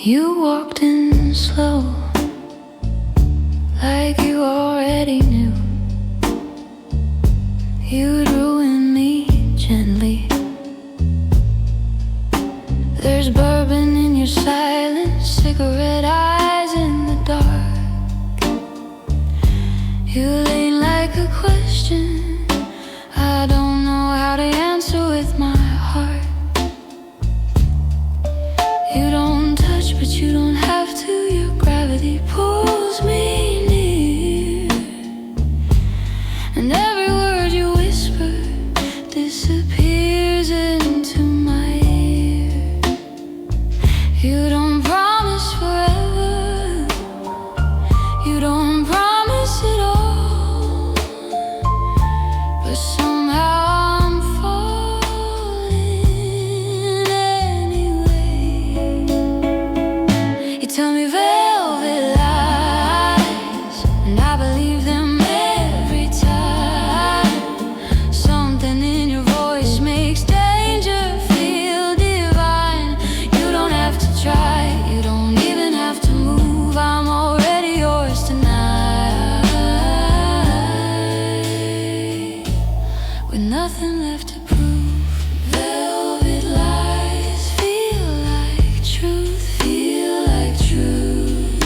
You walked in slow, like you already knew you'd ruin me gently. There's bourbon in your silence, cigarette eyes in the dark. You lean like a question I don't know how to answer with my heart. You don't touch, but you don't have to. Your gravity pulls me near, and every word you whisper disappears into my ear. You don't promise forever, you don't promise at all, but somehow I'm falling anyway. You tell me velvet lies, and I believe them every time. Something in your voice makes danger feel divine. You don't have to try, you don't even have to move. I'm already yours tonight, with nothing left to prove. Velvet lies feel like truth, feel like truth.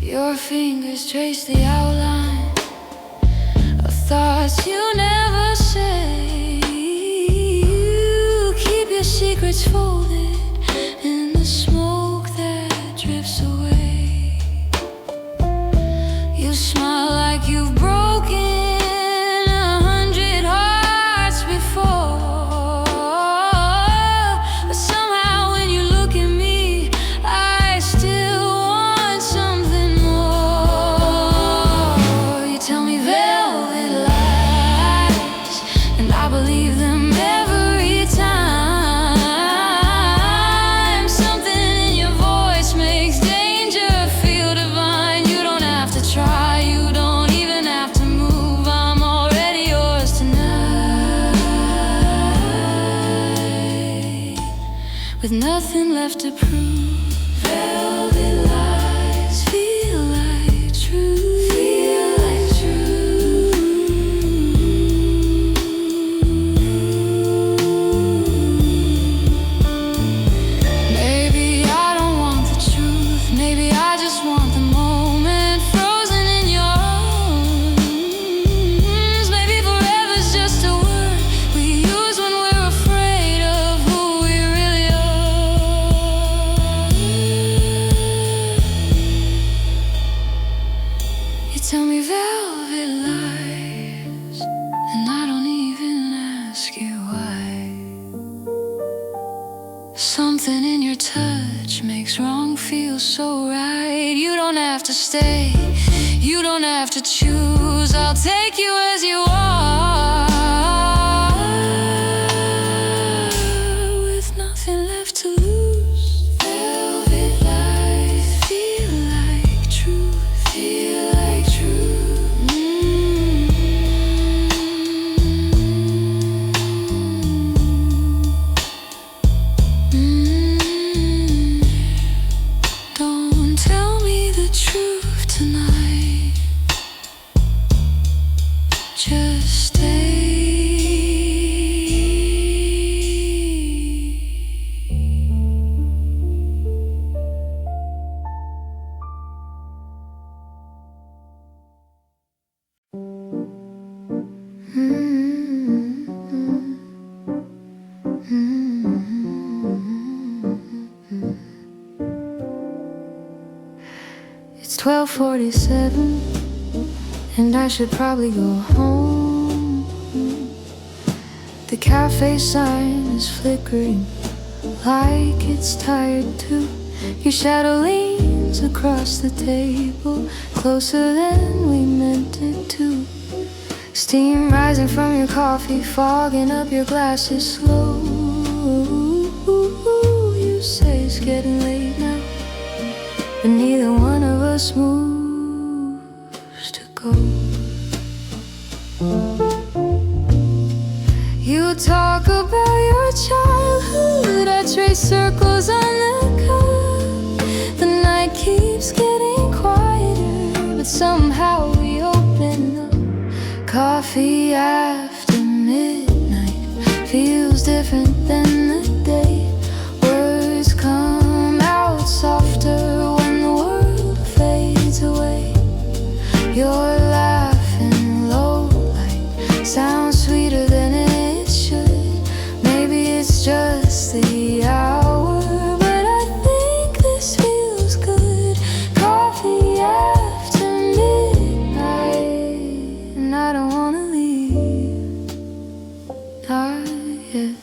Your fingers trace the outline of thoughts you never say. You keep your secrets folded in the smoke that drifts away. You smile like you've broken 100 hearts before, but somehow when you look at me, I still want something more. You tell me velvet lies, and I believe them every time. Something in your voice makes danger feel divine. You don't have to try, you don't even have to move. I'm already yours tonight, with nothing left to prove. Velvet lies feel like truth, feel like truth. Maybe I don't want the truth, maybe I just want the moment frozen in your arms. Maybe forever's just a word we use when we're afraid of who we really are. You tell me velvet lies, and I don't even ask you why. Something in your touch makes wrong feel so right. You don't have to stay, you don't have to choose. I'll take you as you are, with nothing left to lose. Velvet lies feel like truth, feel like truth. Don't tell me the truth tonight, just stay. It's 12:47, and I should probably go home. The cafe sign is flickering like it's tired too. Your shadow leans across the table, closer than we meant it to. Steam rising from your coffee, fogging up your glasses slow. You say it's getting late now, but neither one of us moves to go. circles on the cup. The night keeps getting quieter, but somehow we open up. Coffee after midnight feels different than the day. Words come out softer when the world fades away. You're laughing low light sounds sweeter than it should. Maybe it's just the hour, but I think this feels good. Coffee after midnight, and I don't wanna leave, not yet.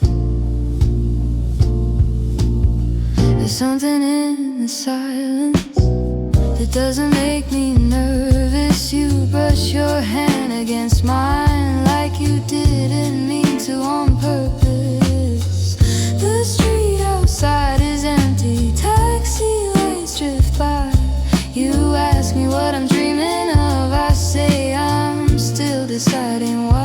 There's something in the silence that doesn't make me nervous. You brush your hand against mine like you didn't mean to on purpose. The street outside is empty, taxi lights drift by. You ask me what I'm dreaming of, I say I'm still deciding why.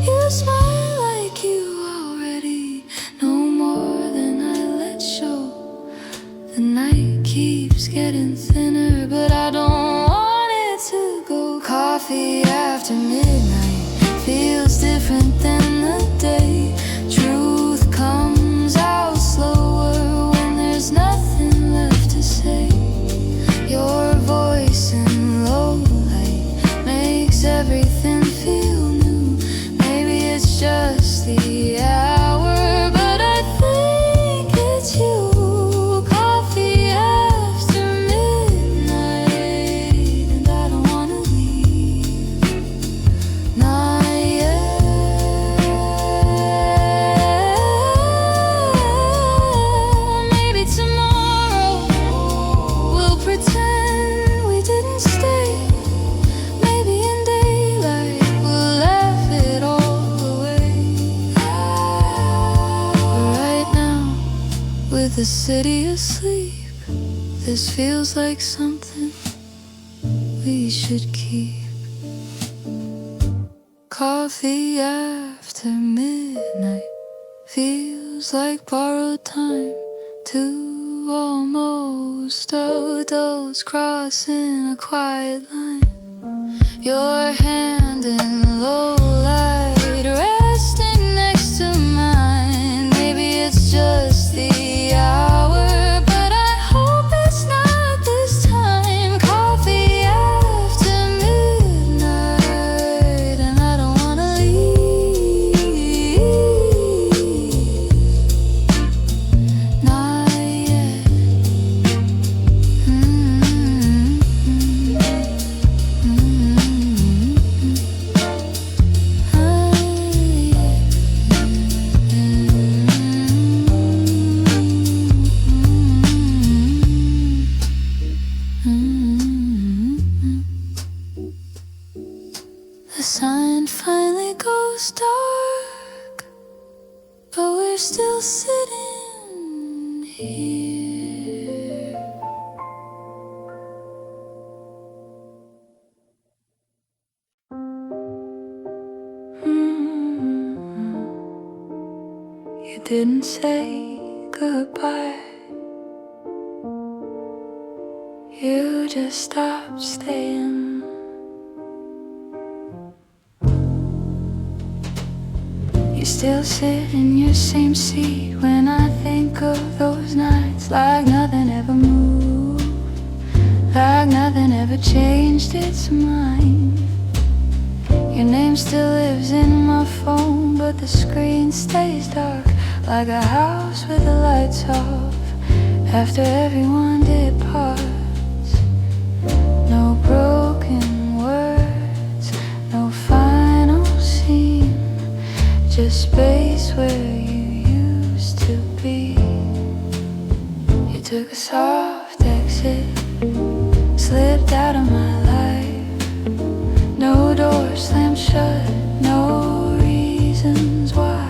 You smile like you already know more than I let show. The night keeps getting thinner, but I don't want it to go. Coffee after midnight feels different than the day. Truth comes out slower when there's nothing left to say. Your voice in low light makes everything feel new. Maybe it's just the hour, but I think it's you. The city asleep, this feels like something we should keep. Coffee after midnight feels like borrowed time. Two almost adults crossing a quiet line. Your hand in low light resting next to mine. Maybe it's just the hour, but I hope it's not this time. Coffee after midnight, and I don't wanna leave, not yet. The sun finally goes dark, but we're still sitting here. You didn't say goodbye, you just stopped staying. You still sit in your same seat when I think of those nights. Like nothing ever moved, like nothing ever changed its mind. Your name still lives in my phone, but the screen stays dark, like a house with the lights off after everyone departs. No broken words, no final scene, just space where you used to be. You took a soft exit, slipped out of my life. No door slammed shut, no reasons why.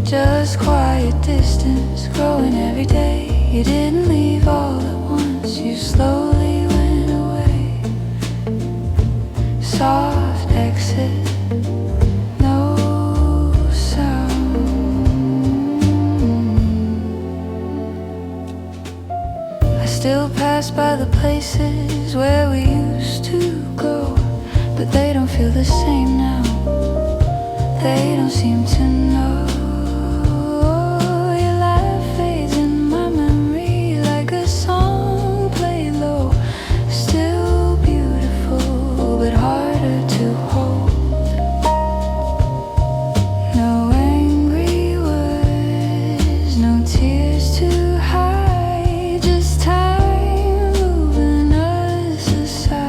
Just quiet distance growing every day. You didn't leave all at once, you slowly went away. Soft exit, no still pass by the places where we used to go, but they don't feel the same now. They don't seem to know. Your laugh fades in my memory like a song played low. Still beautiful, but harder to hold. No angry words, no tears to hide, just time moving us aside.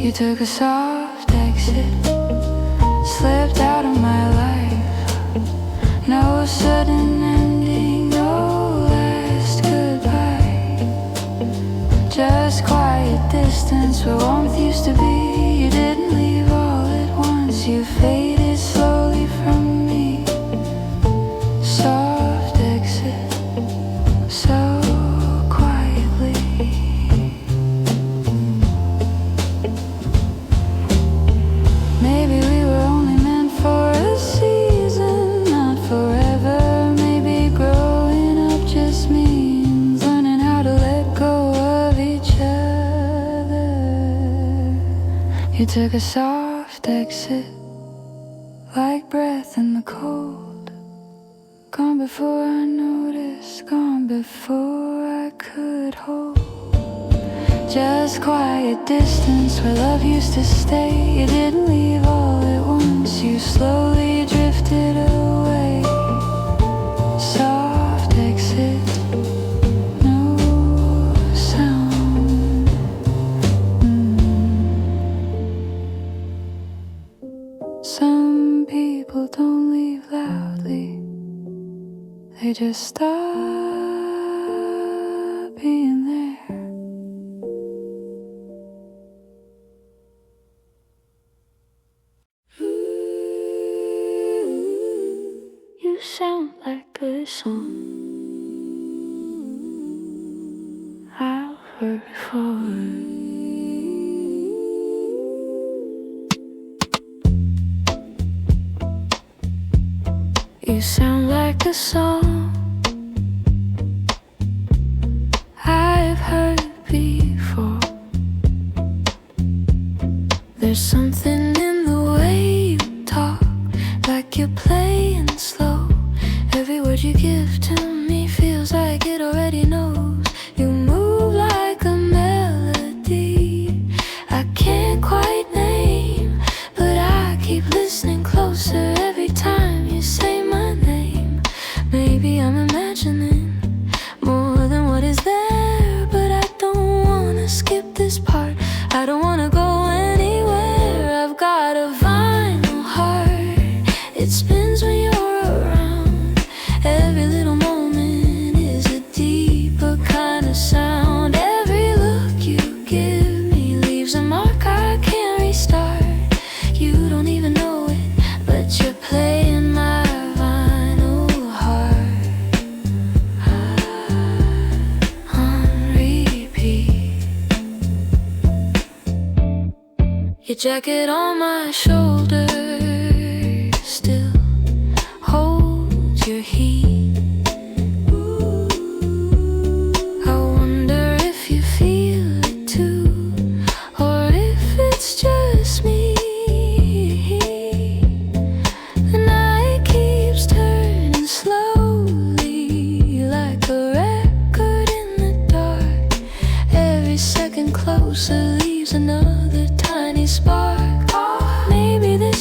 You took a soft exit, slipped out of my life. No sudden ending, no last goodbye. Just quiet distance where warmth used to be. You didn't leave all at once, you faded slowly from me. Soft exit, so quietly. Maybe we were only meant for a season, not forever. Maybe growing up just means learning how to let go of each other. You took a soft exit, like breath in the cold. Gone before I noticed, gone before I could hold. Just quiet distance where love used to stay. You didn't leave all at once, you slowly drifted away. Soft exit, no sound. Some people don't leave loudly, they just stop being there. You sound like a song I've heard before. You sound like a song I've heard before. There's something in the way you talk, like you're playing slow. Every word you give to me feels like it already knows. You move like a melody I can't quite name, but I keep listening closer every time you say my name. Maybe I'm imagining more than what is there, but I don't wanna skip this part. I don't wanna go anywhere. I've got a vinyl heart, it spins when you're around. Every little moment is a deeper kind of sound. Every look you give me leaves a mark I can't restart. You don't even know it, but you're playing my vinyl heart on repeat. Your jacket on my shoulder still holds your heat. I wonder if you feel it too, or if it's just me. The night keeps turning slowly, like a record in the dark. Every second closer leaves another tiny spark. Maybe this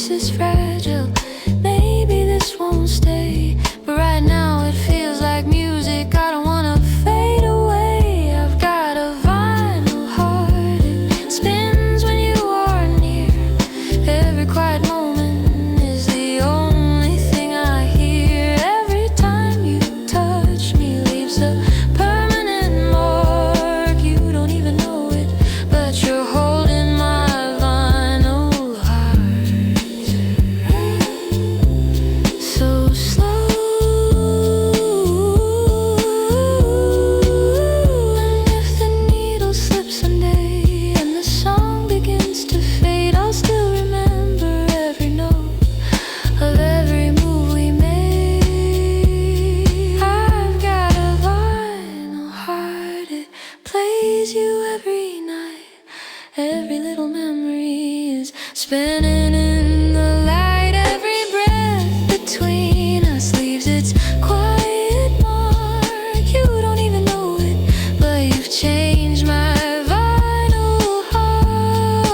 little memories spinning in the light. Every breath between us leaves its quiet mark. You don't even know it, but you've changed my vinyl heart.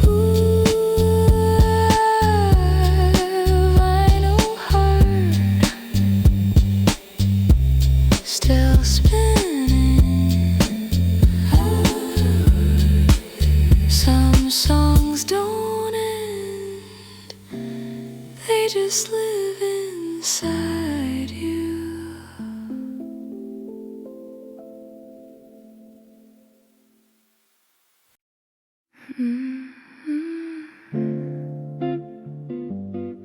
Ooh, vinyl heart, still spinning. Some songs don't end, they just live inside you.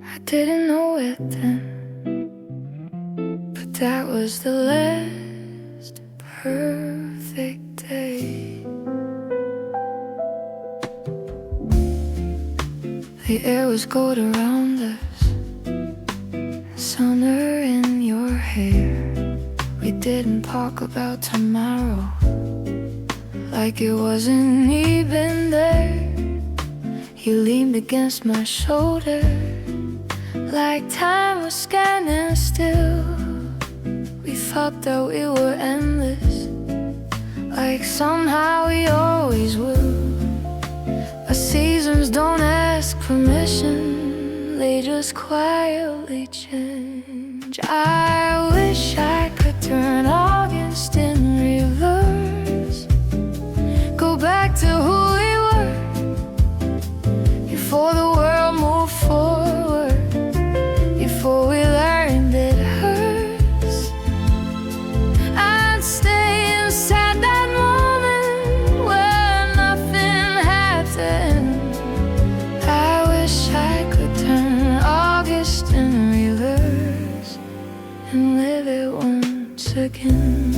I didn't know it then, but that was the last perfect day. The air was cold around us, summer in your hair. We didn't talk about tomorrow, like it wasn't even there. You leaned against my shoulder, like time was standing still. We thought that we were endless, like somehow we always will. But seasons don't ask permission, they just quietly change. I wish I could turn August in reverse, go back to who we were before the world moved forward, before we learned it hurts. I'd stay inside that moment where nothing had to end. I wish I could turn August in reverse and live it once again.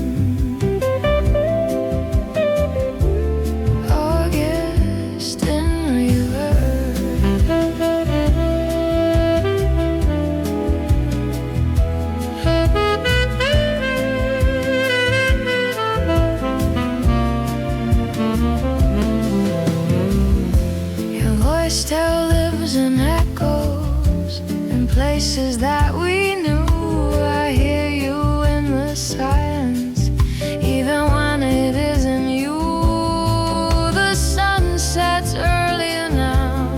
August in still lives and echoes in places that we knew. I hear you in the silence, even when it isn't you. The sun sets earlier now,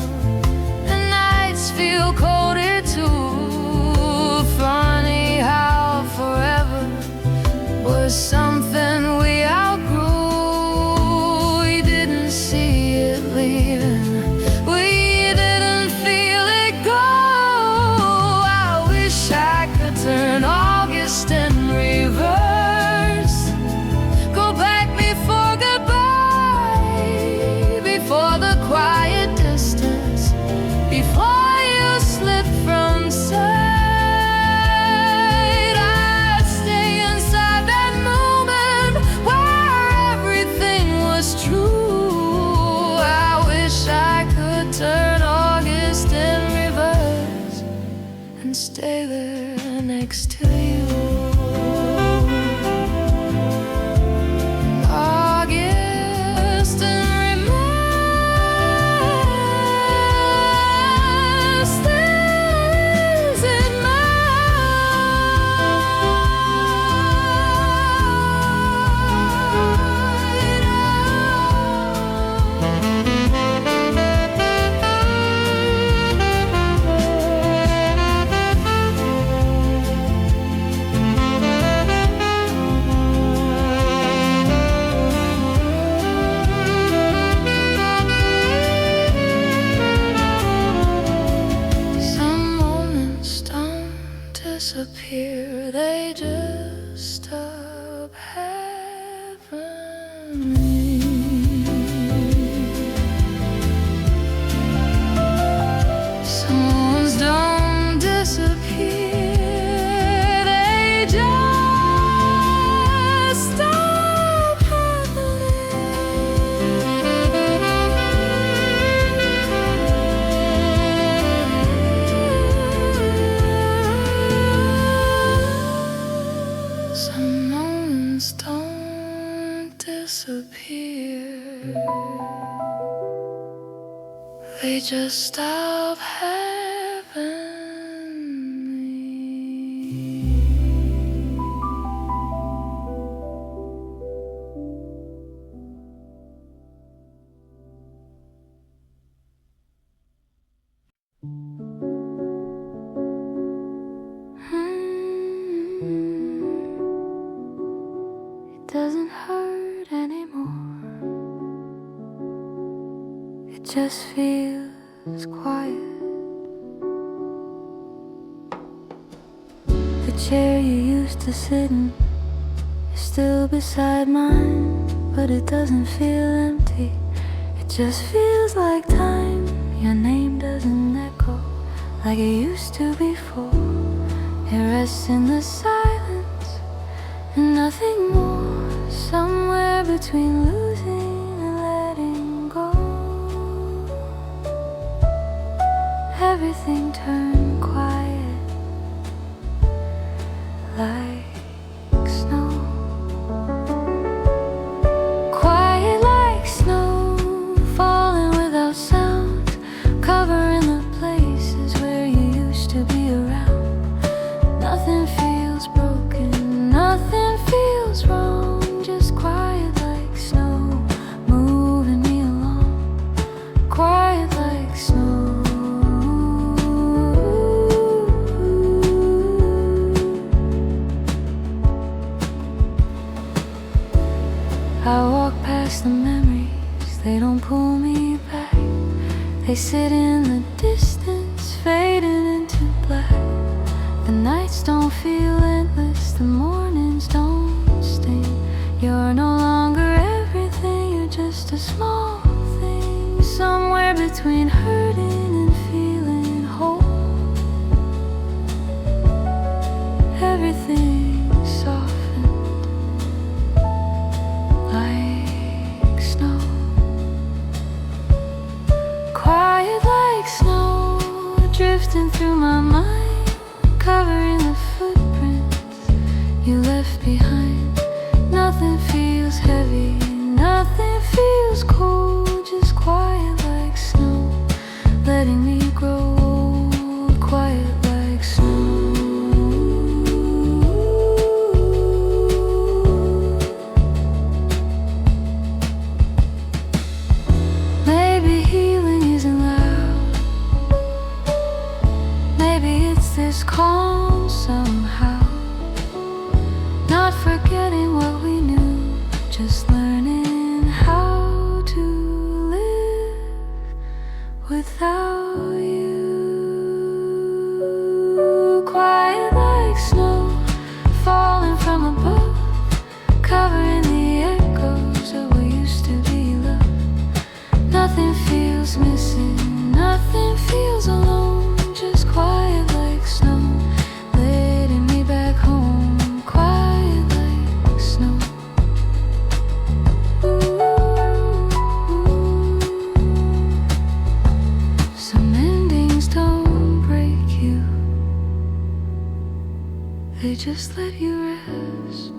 the nights feel colder too. Funny how forever was something we outgrew. We didn't see it leaving, turn August in reverse, go back before goodbye, before the quiet distance, before you slip from sight. I'd stay inside that moment where everything was true. I wish I could turn August in reverse and stay there next to you. August and reverse stays in my disappear, they just stop happening. Some ones don't disappear, they just stop happening. they just stop happening. It doesn't hurt anymore. It just feels quiet. The chair you used to sit in is still beside mine, but it doesn't feel empty. It just feels like time. Your name doesn't echo like it used to before. It rests in the silence and nothing more. Somewhere between losing and letting go, everything turned quiet like snow. Quiet like snow, falling without sound, covering the places where you used to be around. Nothing feels broken, nothing feels wrong. Just quiet like snow, moving me along. Quiet like snow. I walk past the memories, they don't pull me back. They sit in the distance, fading into black. The nights don't feel endless, the mornings don't sting. You're no longer everything, you're just a small thing. Somewhere between hurting and feeling whole, everything softened like snow. Quiet like snow, drifting through my mind, covering the footprints you left behind. Nothing feels heavy, nothing feels cold. Just quiet like snow, letting me grow old. Quiet like snow. Maybe healing isn't loud. Maybe it's this calm somehow. Not forgetting what we knew, just learning how to live without you. Quiet like snow, falling from above, covering the echoes of what used to be love. Nothing feels missing, nothing feels alone. Just quiet like snow, letting me back home. Quiet like snow. Some endings don't break you, they just let you rest.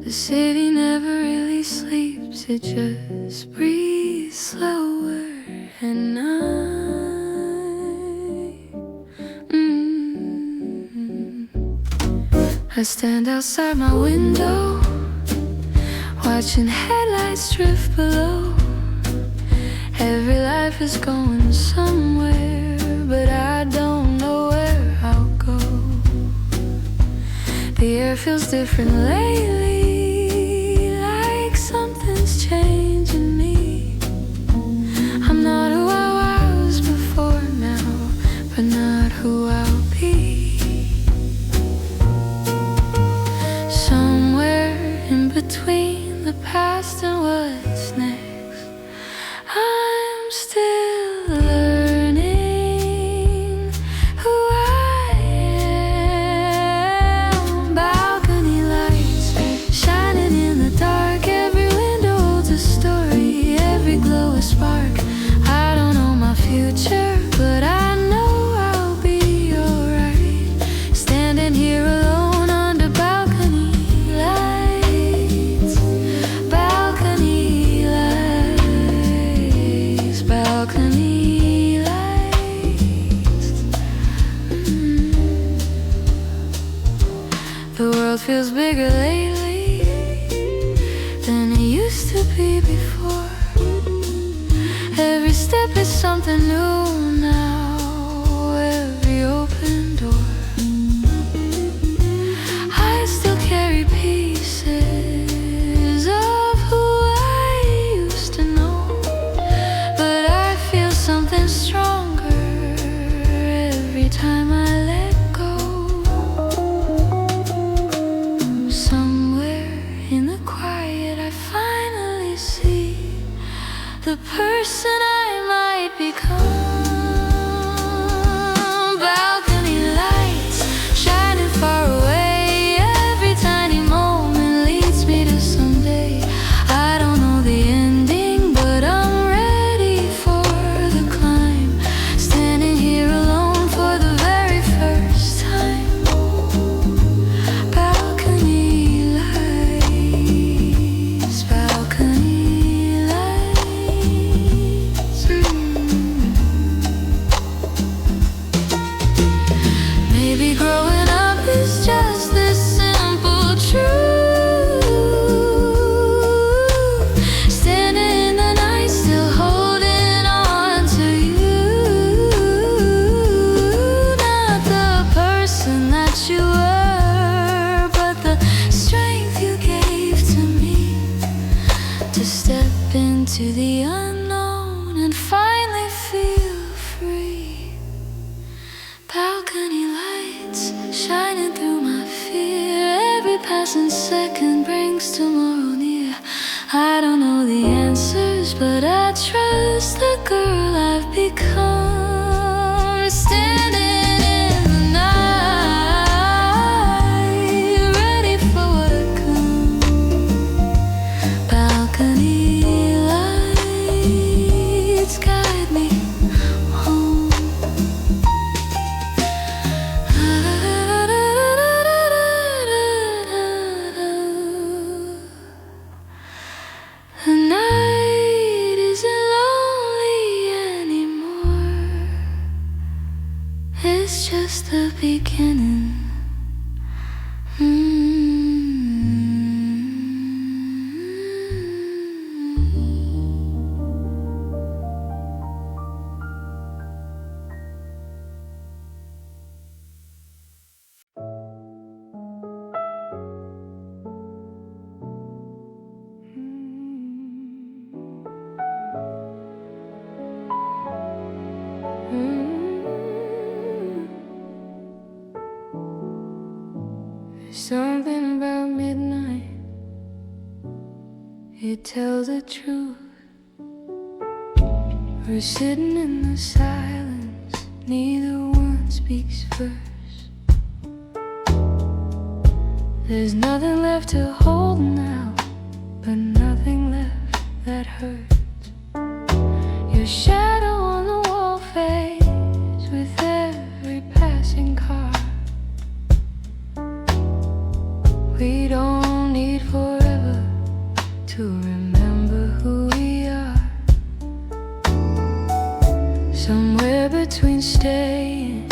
The city never really sleeps, it just breathes slower at night. I stand outside my window, watching headlights drift below. Every life is going somewhere, but I don't know where I'll go. The air feels different lately, like something's changing me. I'm not who I was before now, but not who I'll be. Somewhere in spark. I don't know my future, but I know I'll be alright. Standing here alone under balcony lights. Balcony lights. Balcony lights. The world feels bigger lately than it used to be before. Every step is something new now, every open door. I still carry pieces of who I used to know, but I feel something stronger every time I let go. Somewhere in the quiet I finally see the person I might become. Balcony lights shining far away. Every tiny moment leads me to someday. I don't know the ending, but I'm ready for the climb. Standing here alone for the very first time. Balcony lights. Balcony lights. Maybe growing up is just this simple truth. Standing in the night, still holding on to you. Not the person that you were, but the strength you gave to me to step into the unknown and finally feel free. Balcony lights shining through my fear. Every passing second brings tomorrow near. I don't know the answers, but I trust the girl I've become. Standing in the night, ready for what comes. Balcony lights guide me home. The night isn't lonely anymore. It's just the beginning. There's something about midnight, it tells the truth. We're sitting in the silence, neither one speaks first. There's nothing left to hold now, but nothing left that hurts. Your shadow on the wall fades with every passing car. We don't need forever to remember who we are. Somewhere between staying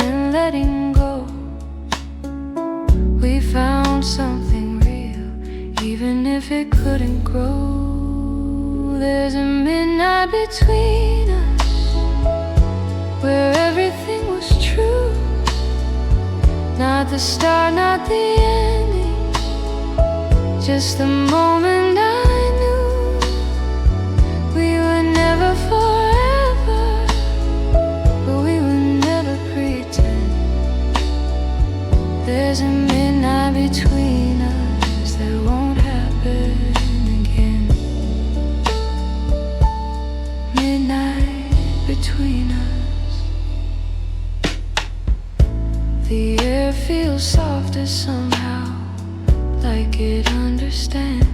and letting go, we found something real, even if it couldn't grow. There's a midnight between us, where everything was true. Not the start, not the ending, just the moment I knew we were never forever, but we would never pretend. There's a midnight between us that won't happen again. Midnight between us. The air feels softer somehow, like it understands.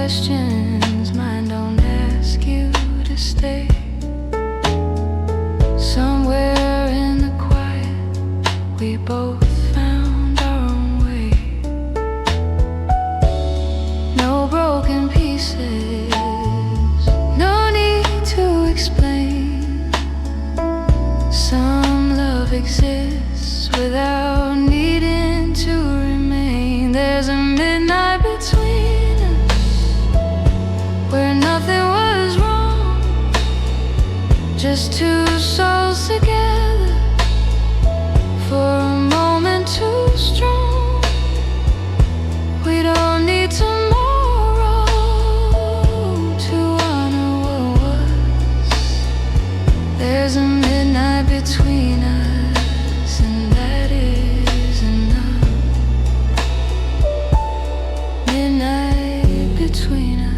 questions. Mine don't ask you to stay. Somewhere in the quiet, we both found our own way. No broken pieces, no need to explain. Some love exists without needing to remain. There's a midnight between us where nothing was wrong, just two souls together for a moment too strong. We don't need tomorrow to honor what was. There's a midnight between us, and that is enough. Midnight between us.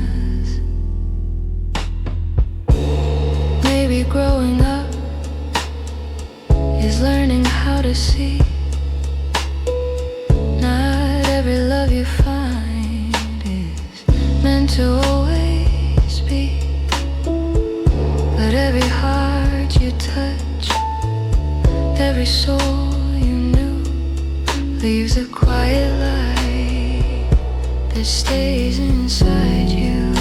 Maybe growing up is learning how to see. Not every love you find is meant to always be, but every heart you touch, every soul you knew, leaves a quiet light that stays inside you.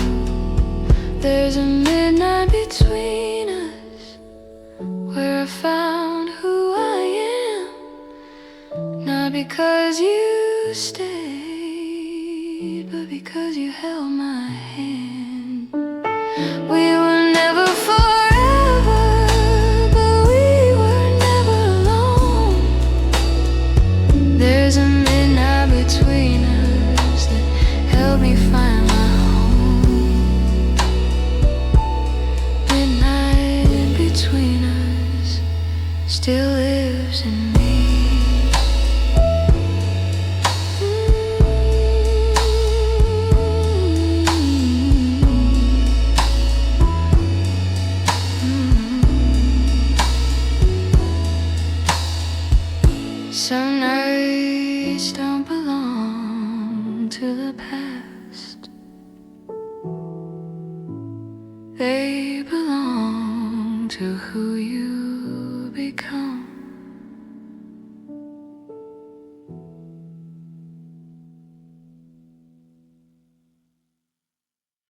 There's a midnight between us where I found who I am, not because you stayed, but because you held my hand. We were never forever, but we were never alone. There's a midnight between us that helped me find my home. Midnight between us still lives in me. Some nights don't belong to the past. They belong to who you become.